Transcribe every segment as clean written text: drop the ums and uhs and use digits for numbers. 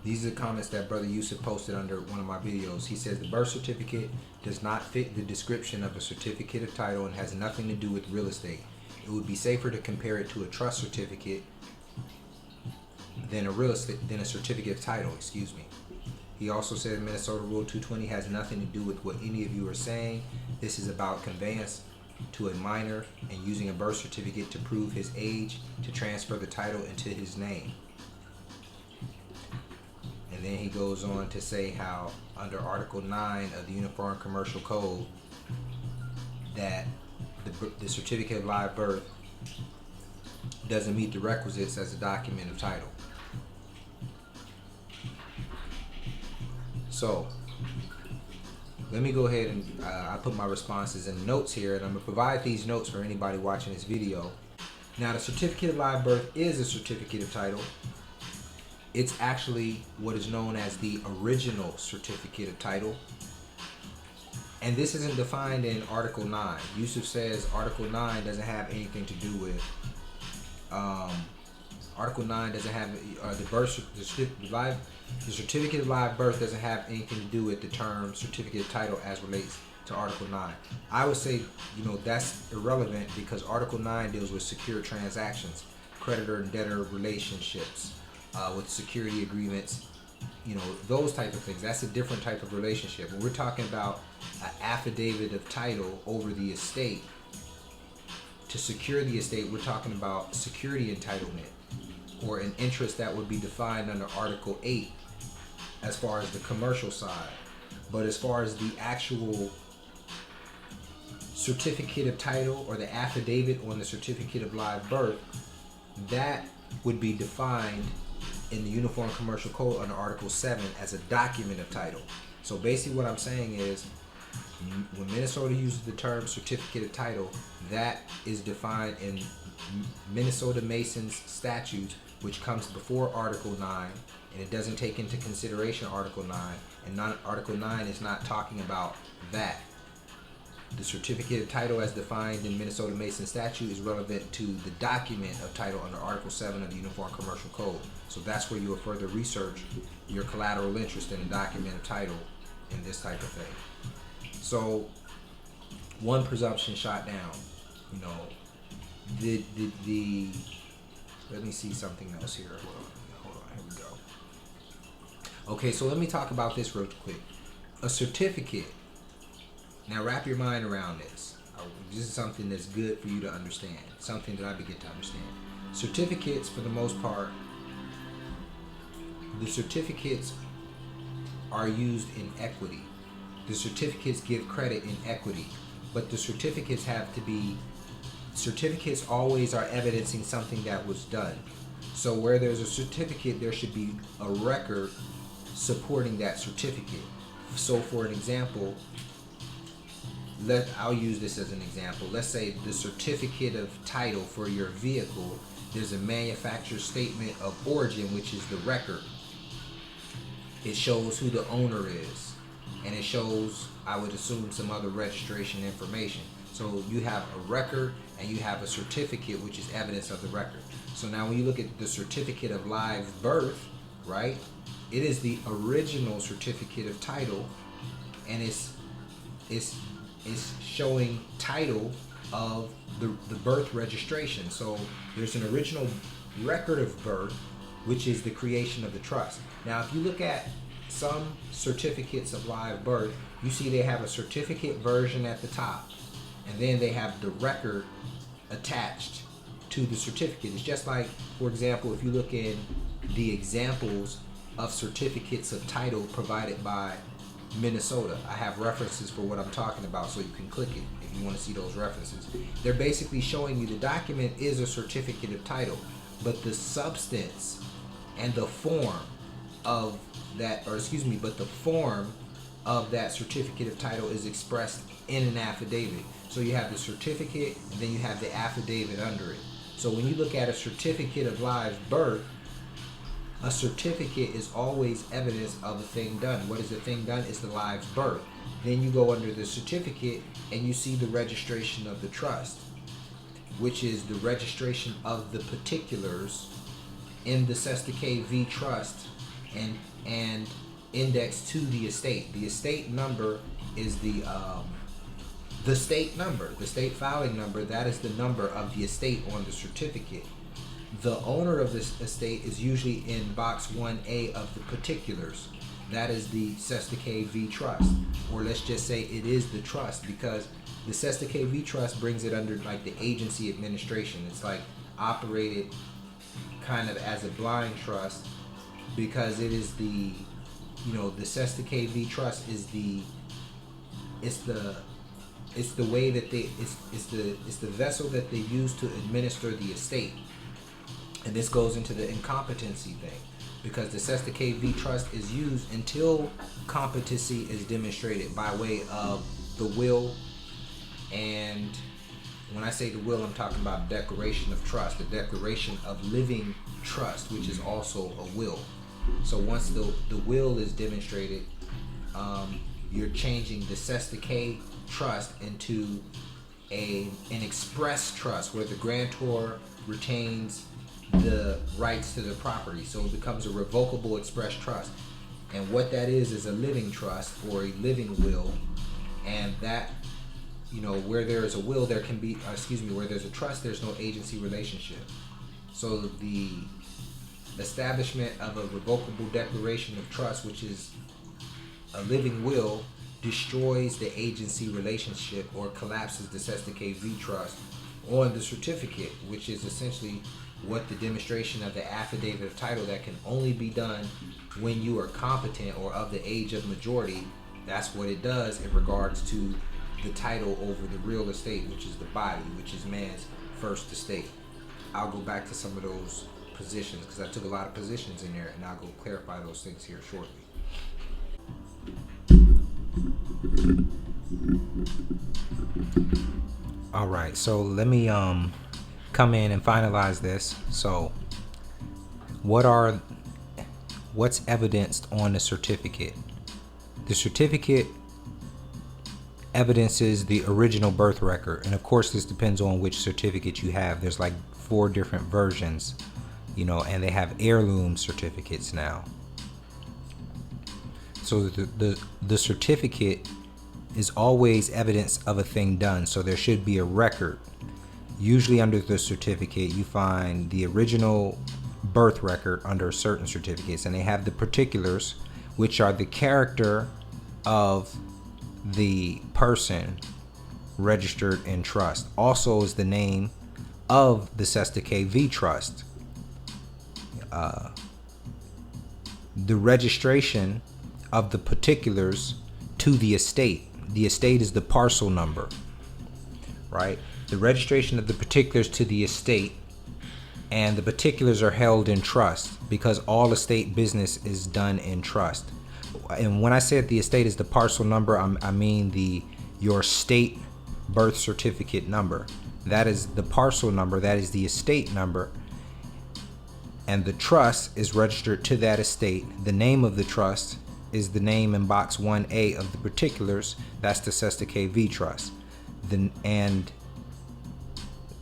These are the comments that Brother Yusef posted under one of my videos. He says the birth certificate does not fit the description of a certificate of title and has nothing to do with real estate. It would be safer to compare it to a trust certificate than a certificate of title, excuse me. He also said Minnesota Rule 220 has nothing to do with what any of you are saying. This is about conveyance to a minor and using a birth certificate to prove his age to transfer the title into his name. And then he goes on to say how under Article 9 of the Uniform Commercial Code that the certificate of live birth doesn't meet the requisites as a document of title. So let me go ahead and I put my responses in the notes here, and I'm going to provide these notes for anybody watching this video. Now, the certificate of live birth is a certificate of title. It's actually what is known as the original certificate of title. And this isn't defined in Article 9. Yusef says Article 9 doesn't have anything to do with Article 9 doesn't have the certificate of live birth doesn't have anything to do with the term certificate of title as relates to Article 9. I would say, that's irrelevant because Article 9 deals with secure transactions, creditor and debtor relationships, with security agreements, those type of things. That's a different type of relationship. When we're talking about an affidavit of title over the estate, to secure the estate, we're talking about security entitlement or an interest that would be defined under Article 8 as far as the commercial side. But as far as the actual certificate of title or the affidavit on the certificate of live birth, that would be defined in the Uniform Commercial Code under Article 7 as a document of title. So basically what I'm saying is, when Minnesota uses the term certificate of title, that is defined in Minnesota Masons statutes, which comes before Article 9, and it doesn't take into consideration Article 9, and Article 9 is not talking about that. The certificate of title as defined in Minnesota Mason statute is relevant to the document of title under Article 7 of the Uniform Commercial Code. So that's where you will further research your collateral interest in a document of title in this type of thing. So one presumption shot down, let me see something else here. Hold on, here we go. Okay, so let me talk about this real quick. A certificate. Now wrap your mind around this. This is something that's good for you to understand. Something that I begin to understand. Certificates, for the most part, the certificates are used in equity. The certificates give credit in equity, but the certificates always are evidencing something that was done. So where there's a certificate, there should be a record supporting that certificate. So for an example, I'll use this as an example. Let's say the certificate of title for your vehicle, there's a manufacturer statement of origin, which is the record. It shows who the owner is, and it shows, I would assume, some other registration information. So you have a record and you have a certificate, which is evidence of the record. So now when you look at the certificate of live birth, right, it is the original certificate of title, and it's showing title of the birth registration. So there's an original record of birth, which is the creation of the trust. Now if you look at some certificates of live birth, you see they have a certificate version at the top, and then they have the record attached to the certificate. It's just like, for example, if you look in the examples of certificates of title provided by Minnesota, I have references for what I'm talking about, so you can click it if you want to see those references. They're basically showing you the document is a certificate of title, but the substance and the form of that, but the form of that certificate of title is expressed in an affidavit. So you have the certificate, and then you have the affidavit under it. So when you look at a certificate of live birth, a certificate is always evidence of a thing done. What is the thing done? It's the live birth. Then you go under the certificate and you see the registration of the trust, which is the registration of the particulars in the Sesta KV trust and indexed to the estate. The estate number is the state number, the state filing number. That is the number of the estate on the certificate. The owner of this estate is usually in box 1A of the particulars. That is the Cesta KV trust, or let's just say it is the trust, because the Cesta KV trust brings it under like the agency administration. It's like operated kind of as a blind trust, because it is the, the Cesta KV trust is the way that it's the vessel that they use to administer the estate. And this goes into the incompetency thing, because the Cesta KV trust is used until competency is demonstrated by way of the will. And when I say the will, I'm talking about declaration of trust, the declaration of living trust, which is also a will. So once the will is demonstrated, you're changing the Cesta K trust into an express trust, where the grantor retains the rights to the property. So it becomes a revocable express trust. And what that is a living trust or a living will. And that, where there is a will, there can be, where there's a trust, there's no agency relationship. So the establishment of a revocable declaration of trust, which is a living will, destroys the agency relationship or collapses the Cesta KV trust on the certificate, which is essentially what the demonstration of the affidavit of title that can only be done when you are competent or of the age of majority. That's what it does in regards to the title over the real estate, which is the body, which is man's first estate. I'll go back to some of those positions because I took a lot of positions in there, and I'll go clarify those things here shortly. All right, so let me come in and finalize this. So what's evidenced on the certificate? The certificate evidences the original birth record, and of course this depends on which certificate you have. There's like 4 different versions, and they have heirloom certificates now. So the certificate is always evidence of a thing done, so there should be a record. Usually under the certificate you find the original birth record under certain certificates, and they have the particulars, which are the character of the person registered in trust. Also is the name of the Cesta KV trust. The registration of the particulars to the estate. The estate is the parcel number, right? The registration of the particulars to the estate, and the particulars are held in trust because all estate business is done in trust. And when I said the estate is the parcel number, I mean your state birth certificate number. That is the parcel number, that is the estate number, and the trust is registered to that estate. The name of the trust is the name in box 1A of the particulars. That's the Cesta KV trust. And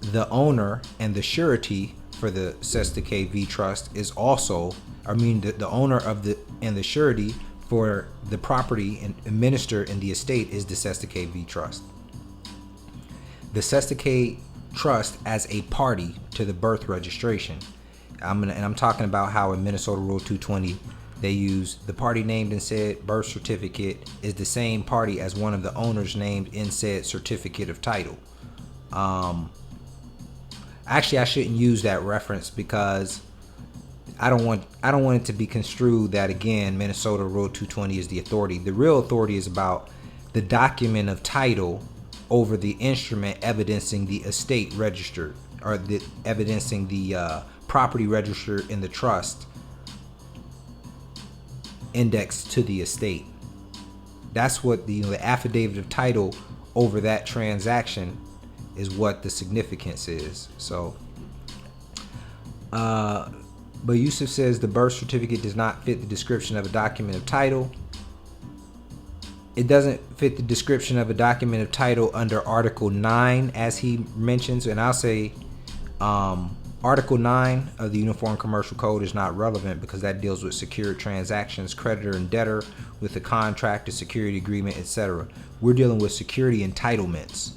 the owner and the surety for the Cesta KV trust is also, the owner of and the surety for the property and administered in the estate is the Cesta KV trust. The Cesta K trust as a party to the birth registration. I'm talking about how in Minnesota Rule 220 they use the party named in said birth certificate is the same party as one of the owners named in said certificate of title. Actually, I shouldn't use that reference because I don't want it to be construed that, again, Minnesota Rule 220 is the authority. The real authority is about the document of title over the instrument evidencing the estate registered, or evidencing the property registered in the trust indexed to the estate. That's what the affidavit of title over that transaction is, what the significance is. So but Yusef says the birth certificate does not fit the description of a document of title. It doesn't fit the description of a document of title under Article 9, as he mentions, and I'll say Article 9 of the Uniform Commercial Code is not relevant because that deals with secured transactions, creditor and debtor, with a contract, a security agreement, etc. We're dealing with security entitlements,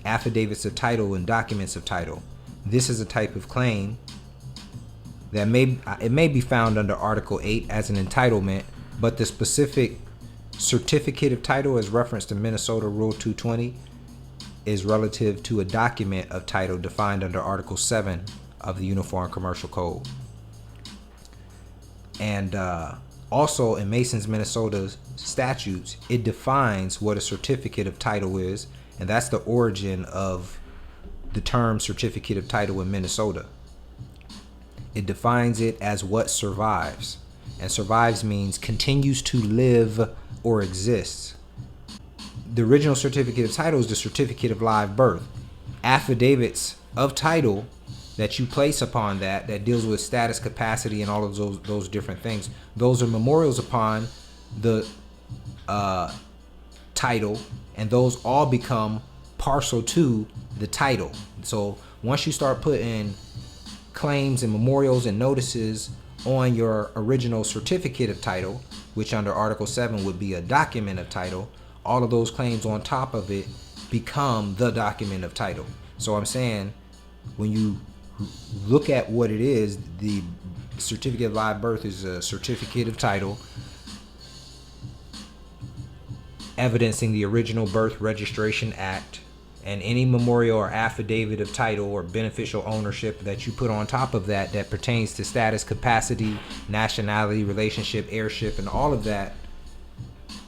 affidavits of title and documents of title. This is a type of claim that may be found under Article 8 as an entitlement, but the specific certificate of title, as referenced in Minnesota Rule 220, is relative to a document of title defined under Article 7 of the Uniform Commercial Code. And also in Mason's Minnesota statutes, it defines what a certificate of title is, and that's the origin of the term certificate of title in Minnesota. It defines it as what survives, and survives means continues to live or exists. The original certificate of title is the certificate of live birth. Affidavits of title that you place upon that deals with status, capacity, and all of those different things. Those are memorials upon the title, and those all become partial to the title. So once you start putting claims and memorials and notices on your original certificate of title, which under Article 7 would be a document of title, all of those claims on top of it become the document of title. So I'm saying, when you look at what it is, the certificate of live birth is a certificate of title evidencing the original birth registration act, and any memorial or affidavit of title or beneficial ownership that you put on top of that pertains to status, capacity, nationality, relationship, heirship, and all of that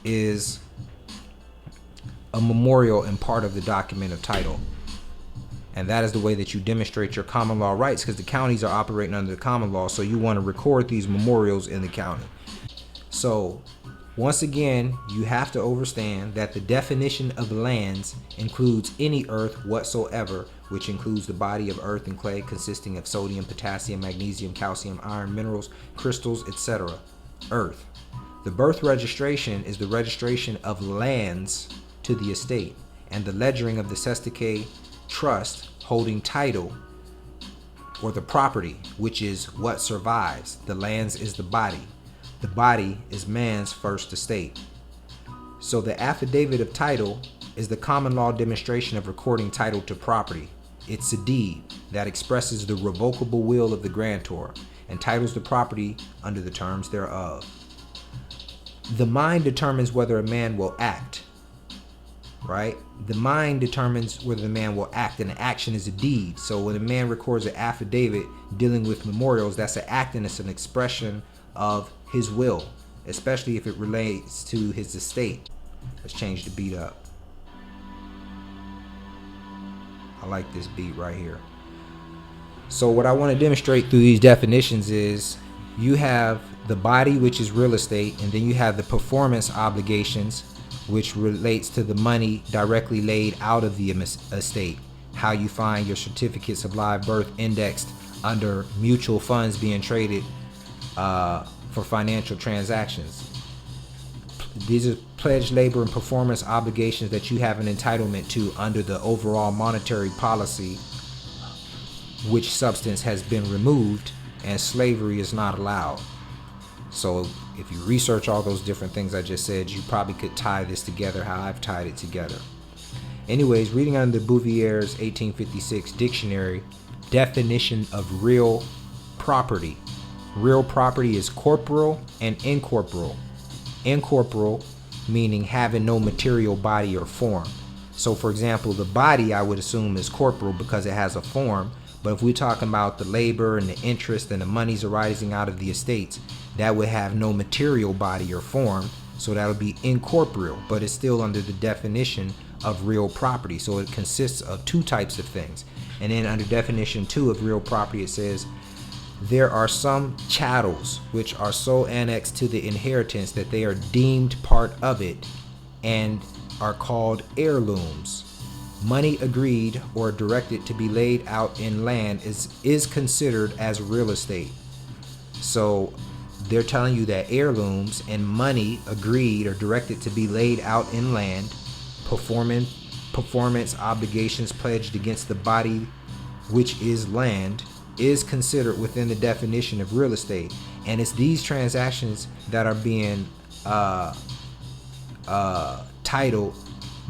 is a memorial and part of the document of title. And that is the way that you demonstrate your common law rights, because the counties are operating under the common law, so you want to record these memorials in the county. So once again, you have to understand that the definition of lands includes any earth whatsoever, which includes the body of earth and clay consisting of sodium, potassium, magnesium, calcium, iron, minerals, crystals, etc. Earth. The birth registration is the registration of lands to the estate, and the ledgering of the cestui trust holding title or the property, which is what survives. The lands is the body. The body is man's first estate. So the affidavit of title is the common law demonstration of recording title to property. It's a deed that expresses the revocable will of the grantor and titles the property under the terms thereof. The mind determines whether a man will act, right? The mind determines whether the man will act, and an action is a deed. So when a man records an affidavit dealing with memorials, that's an act, and it's an expression of his will, especially if it relates to his estate. Let's change the beat up. I like this beat right here. So what I want to demonstrate through these definitions is you have the body, which is real estate, and then you have the performance obligations, which relates to the money directly laid out of the estate. How you find your certificates of live birth indexed under mutual funds being traded for financial transactions. These are pledged labor and performance obligations that you have an entitlement to under the overall monetary policy, which substance has been removed and slavery is not allowed. So if you research all those different things I just said, you probably could tie this together how I've tied it together. Anyways, reading under Bouvier's 1856 dictionary, definition of real property. Real property is corporeal and incorporeal. Incorporeal meaning having no material body or form. So for example, the body I would assume is corporeal because it has a form, but if we're talking about the labor and the interest and the monies arising out of the estates, that would have no material body or form, so that would be incorporeal, but it's still under the definition of real property. So it consists of two types of things. And then under definition 2 of real property, it says there are some chattels which are so annexed to the inheritance that they are deemed part of it and are called heirlooms. Money agreed or directed to be laid out in land is considered as real estate. So they're telling you that heirlooms and money agreed or directed to be laid out in land, performance obligations pledged against the body which is land, is considered within the definition of real estate, and it's these transactions that are being titled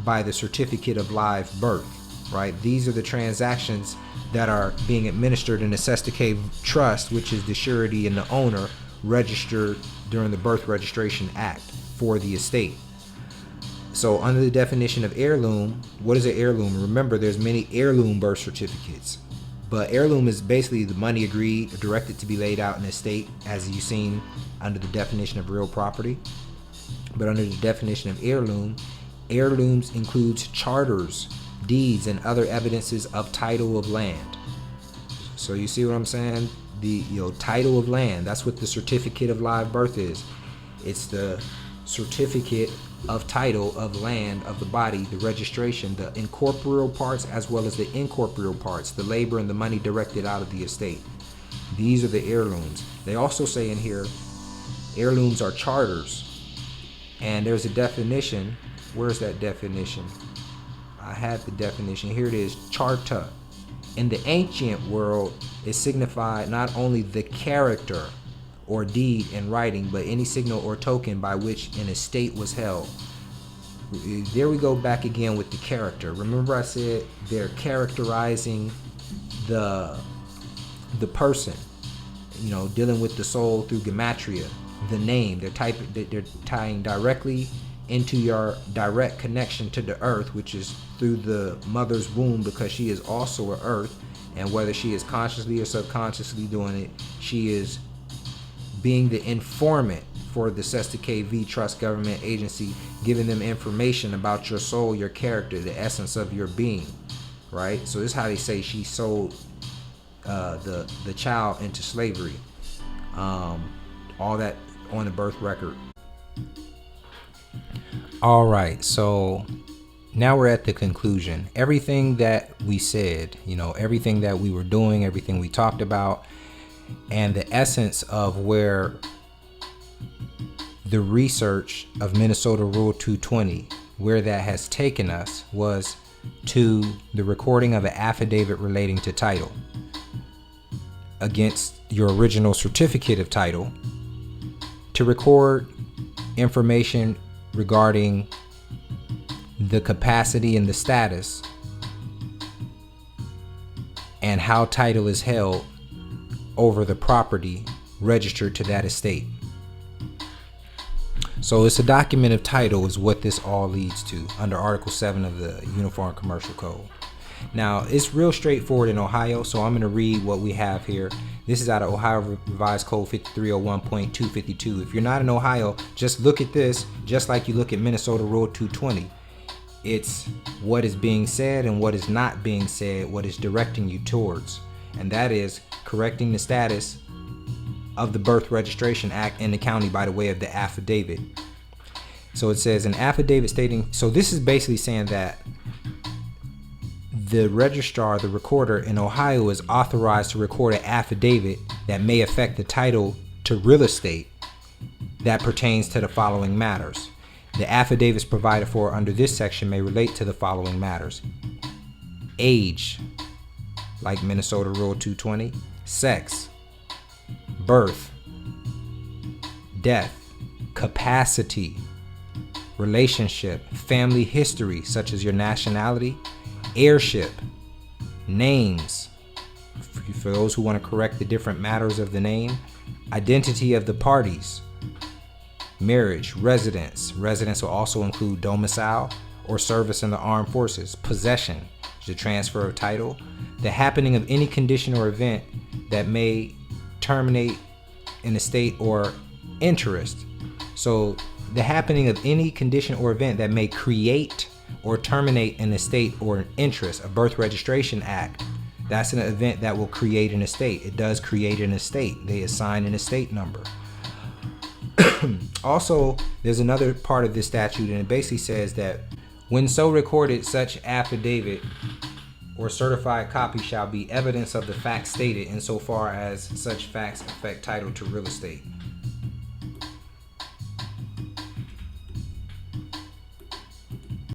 by the certificate of live birth, right? These are the transactions that are being administered in the Sestake Trust, which is the surety and the owner registered during the Birth Registration Act for the estate. So under the definition of heirloom, what is an heirloom? Remember, there's many heirloom birth certificates, but heirloom is basically the money agreed or directed to be laid out in the estate, as you've seen under the definition of real property. But under the definition of heirloom, heirlooms includes charters, deeds, and other evidences of title of land. So you see what I'm saying? The title of land, that's what the certificate of live birth is. It's the certificate of title of land of the body, the registration, the incorporeal parts as well as the incorporeal parts, the labor and the money directed out of the estate. These are the heirlooms. They also say in here, heirlooms are charters. And there's a definition. Where's that definition? I have the definition. Here it is, charta. In the ancient world, it signified not only the character or deed in writing, but any signal or token by which an estate was held. There we go back again with the character. Remember I said they're characterizing the person, dealing with the soul through gematria, the name. They're tying directly into your direct connection to the earth, which is through the mother's womb, because she is also an earth, and whether she is consciously or subconsciously doing it, she is being the informant for the Sestake V Trust government agency, giving them information about your soul, your character, the essence of your being, right? So this is how they say she sold the child into slavery. All that on the birth record. All right, so now we're at the conclusion. Everything that we said, everything that we were doing, everything we talked about, and the essence of where the research of Minnesota Rule 220, where that has taken us, was to the recording of an affidavit relating to title against your original certificate of title, to record information regarding the capacity and the status and how title is held over the property registered to that estate. So it's a document of title is what this all leads to under Article 7 of the Uniform Commercial Code. Now, it's real straightforward in Ohio, so I'm going to read what we have here. This is out of Ohio Revised Code 5301.252. If you're not in Ohio, just look at this, just like you look at Minnesota Rule 220. It's what is being said and what is not being said, what is directing you towards. And that is correcting the status of the Birth Registration Act in the county by the way of the affidavit. So it says an affidavit stating, so this is basically saying that the registrar, the recorder in Ohio, is authorized to record an affidavit that may affect the title to real estate that pertains to the following matters. The affidavits provided for under this section may relate to the following matters: age, like Minnesota Rule 220, sex, birth, death, capacity, relationship, family history, such as your nationality, heirship, names, for those who want to correct the different matters of the name, identity of the parties, marriage, residence. Residence will also include domicile or service in the armed forces, possession, the transfer of title, the happening of any condition or event that may terminate an estate or interest. So the happening of any condition or event that may create or terminate an estate or an interest. A Birth Registration Act, that's an event that will create an estate. It does create an estate. They assign an estate number. Also, there's another part of this statute, and it basically says that when so recorded, such affidavit or certified copy shall be evidence of the facts stated insofar as such facts affect title to real estate.